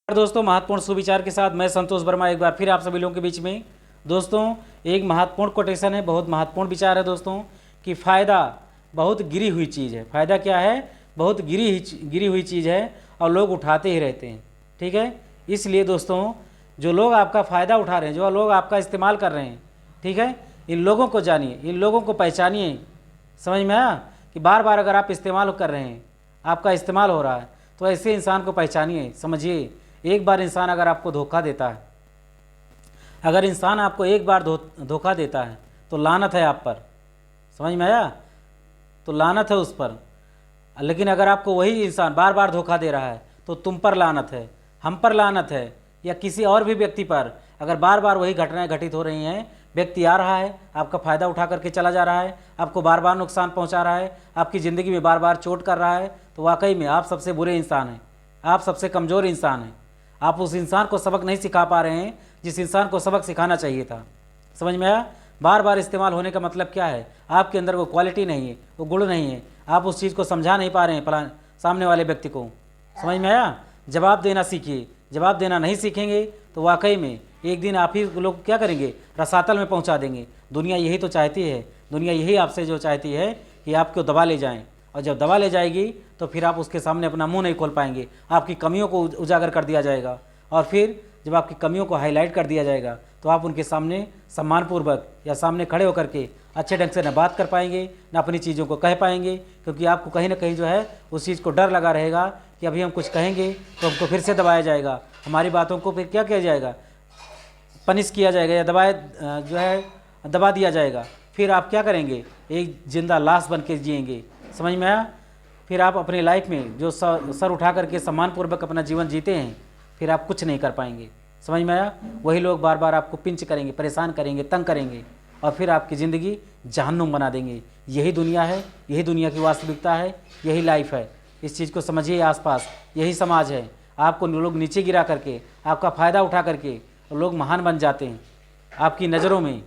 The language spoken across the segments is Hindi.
दोस्तों, महत्वपूर्ण सुविचार के साथ मैं संतोष वर्मा एक बार फिर आप सभी लोगों के बीच में। दोस्तों, एक महत्वपूर्ण कोटेशन है, बहुत महत्वपूर्ण विचार है दोस्तों कि फ़ायदा बहुत गिरी हुई चीज़ है। फ़ायदा क्या है? बहुत गिरी हुई चीज़ है और लोग उठाते ही रहते हैं। ठीक है, इसलिए दोस्तों जो लोग आपका फ़ायदा उठा रहे हैं, जो लोग आपका इस्तेमाल कर रहे हैं, ठीक है, इन लोगों को जानिए, इन लोगों को पहचानिए। समझ में आया कि बार बार अगर आप इस्तेमाल कर रहे हैं, आपका इस्तेमाल हो रहा है, तो ऐसे इंसान को पहचानिए, समझिए। एक बार इंसान अगर आपको धोखा देता है, अगर इंसान आपको एक बार धोखा देता है तो लानत है आप पर। समझ में आया? तो लानत है उस पर। लेकिन अगर आपको वही इंसान बार बार धोखा दे रहा है तो तुम पर लानत है, हम पर लानत है, या किसी और भी व्यक्ति पर अगर बार बार वही घटनाएं घटित हो रही हैं, व्यक्ति आ रहा है, आपका फ़ायदा उठा करके चला जा रहा है, आपको बार बार नुकसान पहुंचा रहा है, आपकी ज़िंदगी में बार बार चोट कर रहा है, तो वाकई में आप सबसे बुरे इंसान हैं, आप सबसे कमज़ोर इंसान हैं। आप उस इंसान को सबक नहीं सिखा पा रहे हैं जिस इंसान को सबक सिखाना चाहिए था। समझ में आया? बार बार इस्तेमाल होने का मतलब क्या है? आपके अंदर वो क्वालिटी नहीं है, वो गुण नहीं है, आप उस चीज़ को समझा नहीं पा रहे हैं सामने वाले व्यक्ति को। समझ में आया? जवाब देना सीखिए। जवाब देना नहीं सीखेंगे तो वाकई में एक दिन आप ही लोग क्या करेंगे? रसातल में पहुंचा देंगे। दुनिया यही तो चाहती है, दुनिया यही आपसे जो चाहती है कि आपको दबा ले जाएं, और जब दबा ले जाएगी तो फिर आप उसके सामने अपना मुंह नहीं खोल पाएंगे, आपकी कमियों को उजागर कर दिया जाएगा। और फिर जब आपकी कमियों को हाईलाइट कर दिया जाएगा तो आप उनके सामने सम्मानपूर्वक या सामने खड़े होकर के अच्छे ढंग से न बात कर पाएंगे, न अपनी चीज़ों को कह पाएंगे, क्योंकि आपको कहीं ना कहीं जो है उस चीज़ को डर लगा रहेगा कि अभी हम कुछ कहेंगे तो हमको फिर से दबाया जाएगा, हमारी बातों को फिर क्या किया जाएगा? पनिश किया जाएगा या दबा दिया जाएगा। फिर आप क्या करेंगे? एक जिंदा लाश बन के जिएंगे। समझ में आया? फिर आप अपनी लाइफ में जो सर उठा करके सम्मानपूर्वक अपना जीवन जीते हैं, फिर आप कुछ नहीं कर पाएंगे। समझ में आया? वही लोग बार बार आपको पिंच करेंगे, परेशान करेंगे, तंग करेंगे, और फिर आपकी ज़िंदगी जहन्नुम बना देंगे। यही दुनिया है, यही दुनिया की वास्तविकता है, यही लाइफ है। इस चीज़ को समझिए। आसपास यही समाज है। आपको लोग नीचे गिरा करके, आपका फ़ायदा उठा करके लोग महान बन जाते हैं आपकी नज़रों में।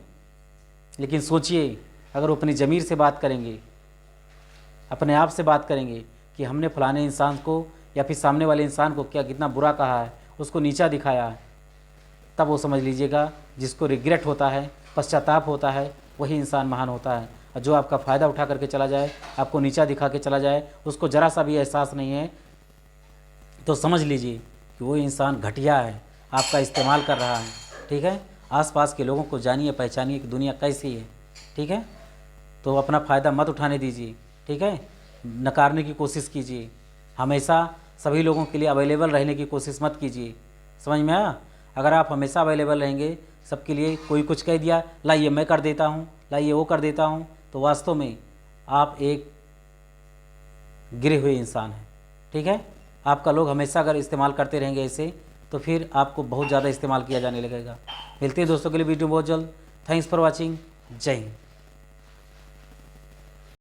लेकिन सोचिए, अगर वो अपनी ज़मीर से बात करेंगे, अपने आप से बात करेंगे कि हमने फलाने इंसान को या फिर सामने वाले इंसान को क्या कितना बुरा कहा है, उसको नीचा दिखाया है, तब वो समझ लीजिएगा जिसको रिग्रेट होता है, पश्चाताप होता है, वही इंसान महान होता है। और जो आपका फ़ायदा उठा करके चला जाए, आपको नीचा दिखा के चला जाए, उसको ज़रा सा भी एहसास नहीं है, तो समझ लीजिए कि वो इंसान घटिया है, आपका इस्तेमाल कर रहा है। ठीक है? आसपास के लोगों को जानिए, पहचानिए कि दुनिया कैसी है। ठीक है? तो अपना फ़ायदा मत उठाने दीजिए। ठीक है? नकारने की कोशिश कीजिए। हमेशा सभी लोगों के लिए अवेलेबल रहने की कोशिश मत कीजिए। समझ में आया? अगर आप हमेशा अवेलेबल रहेंगे सबके लिए, कोई कुछ कह दिया, लाइए मैं कर देता हूँ, लाइए वो कर देता हूँ, तो वास्तव में आप एक गिरे हुए इंसान हैं। ठीक है? आपका लोग हमेशा अगर इस्तेमाल करते रहेंगे ऐसे, तो फिर आपको बहुत ज़्यादा इस्तेमाल किया जाने लगेगा। मिलते हैं दोस्तों के लिए वीडियो बहुत जल्द। Thanks for watching. जय हिंद।